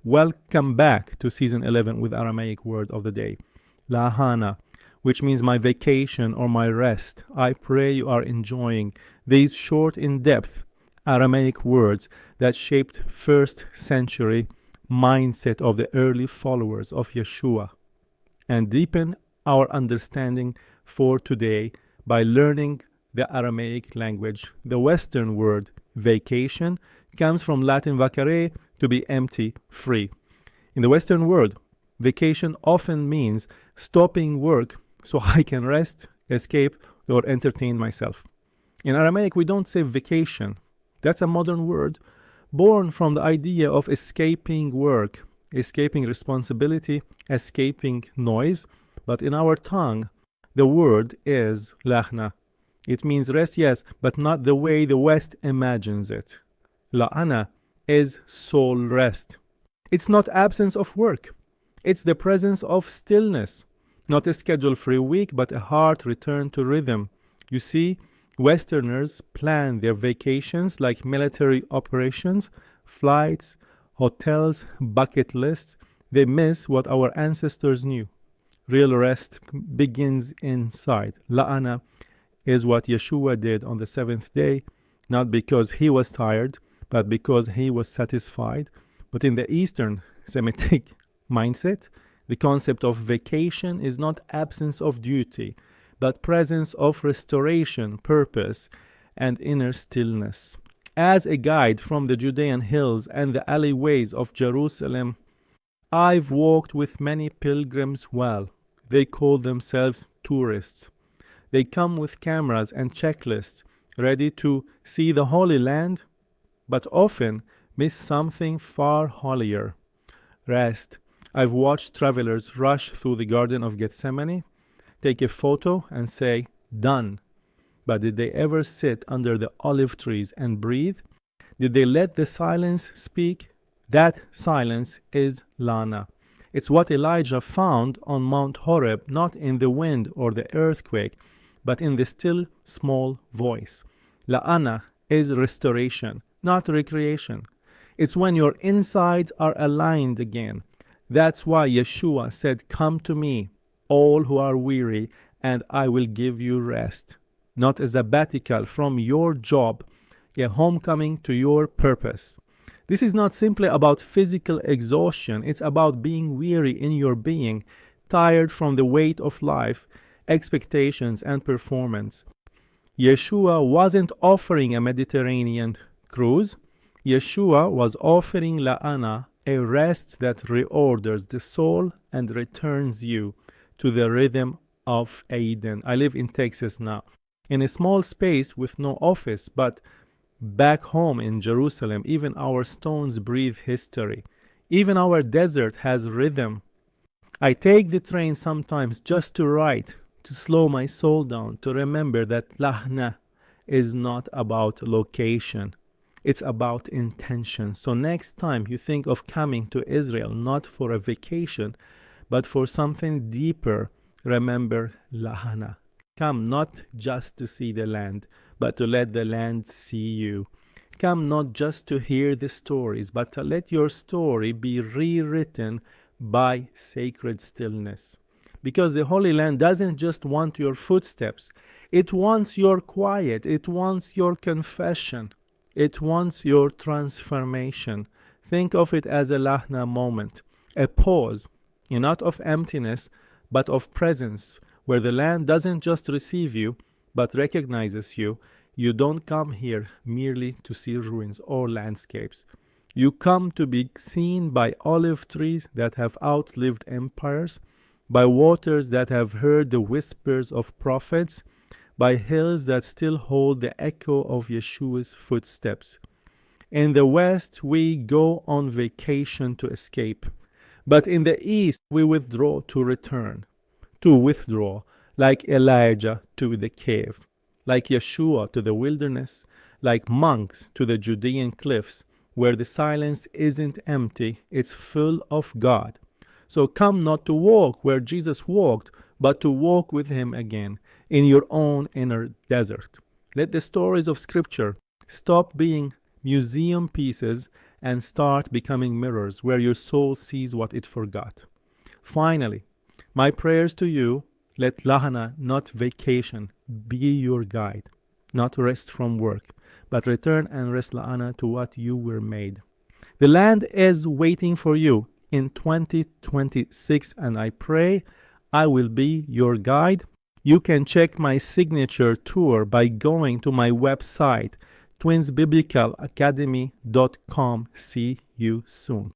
Welcome back to Season 11 with Aramaic Word of the Day. Laahana, which means my vacation or my rest. I pray you are enjoying these short, in-depth Aramaic words that shaped first century mindset of the early followers of Yeshua and deepen our understanding for today by learning the Aramaic language. The Western word vacation comes from Latin vacare, to be empty, free. In the Western world, vacation often means stopping work so I can rest, escape, or entertain myself. In Aramaic, we don't say vacation. That's a modern word born from the idea of escaping work, escaping responsibility, escaping noise. But in our tongue, the word is Laahna. It means rest, yes, but not the way the West imagines it. Laahana is soul rest. It's not absence of work. It's the presence of stillness. Not a schedule-free week, but a heart returned to rhythm. You see, Westerners plan their vacations like military operations, flights, hotels, bucket lists. They miss what our ancestors knew. Real rest begins inside. Laahana is what Yeshua did on the seventh day, not because he was tired, but because he was satisfied. But in the Eastern Semitic mindset, the concept of vacation is not absence of duty, but presence of restoration, purpose, and inner stillness. As a guide from the Judean hills and the alleyways of Jerusalem, I've walked with many pilgrims well. They call themselves tourists. They come with cameras and checklists, ready to see the Holy Land, but often miss something far holier. Rest. I've watched travelers rush through the Garden of Gethsemane, take a photo and say, done. But did they ever sit under the olive trees and breathe? Did they let the silence speak? That silence is Laahna. It's what Elijah found on Mount Horeb, not in the wind or the earthquake, but in the still, small voice. Laahna is restoration, not recreation. It's when your insides are aligned again. That's why Yeshua said, come to me, all who are weary, and I will give you rest. Not a sabbatical from your job, a homecoming to your purpose. This is not simply about physical exhaustion. It's about being weary in your being, tired from the weight of life, expectations, and performance. Yeshua wasn't offering a Mediterranean cruise. Yeshua was offering Laahana, a rest that reorders the soul and returns you to the rhythm of Eden. I live in Texas now, in a small space with no office, but back home in Jerusalem, even our stones breathe history. Even our desert has rhythm. I take the train sometimes just to write, to slow my soul down, to remember that Laahna is not about location. It's about intention. So next time you think of coming to Israel, not for a vacation, but for something deeper, remember Laahana. Come not just to see the land, but to let the land see you. Come not just to hear the stories, but to let your story be rewritten by sacred stillness. Because the Holy Land doesn't just want your footsteps. It wants your quiet. It wants your confession. It wants your transformation. Think of it as a Laahna moment, a pause, not of emptiness, but of presence, where the land doesn't just receive you, but recognizes you. You don't come here merely to see ruins or landscapes. You come to be seen by olive trees that have outlived empires, by waters that have heard the whispers of prophets, by hills that still hold the echo of Yeshua's footsteps. In the West, we go on vacation to escape. But in the East, we withdraw to return. To withdraw, like Elijah to the cave, like Yeshua to the wilderness, like monks to the Judean cliffs, where the silence isn't empty, it's full of God. So come not to walk where Jesus walked, but to walk with him again in your own inner desert. Let the stories of Scripture stop being museum pieces and start becoming mirrors where your soul sees what it forgot. Finally, my prayers to you, let Laahana, not vacation, be your guide, not rest from work, but return and rest Laahana to what you were made. The land is waiting for you in 2026, and I pray I will be your guide. You can check my signature tour by going to my website, twinsbiblicalacademy.com. See you soon.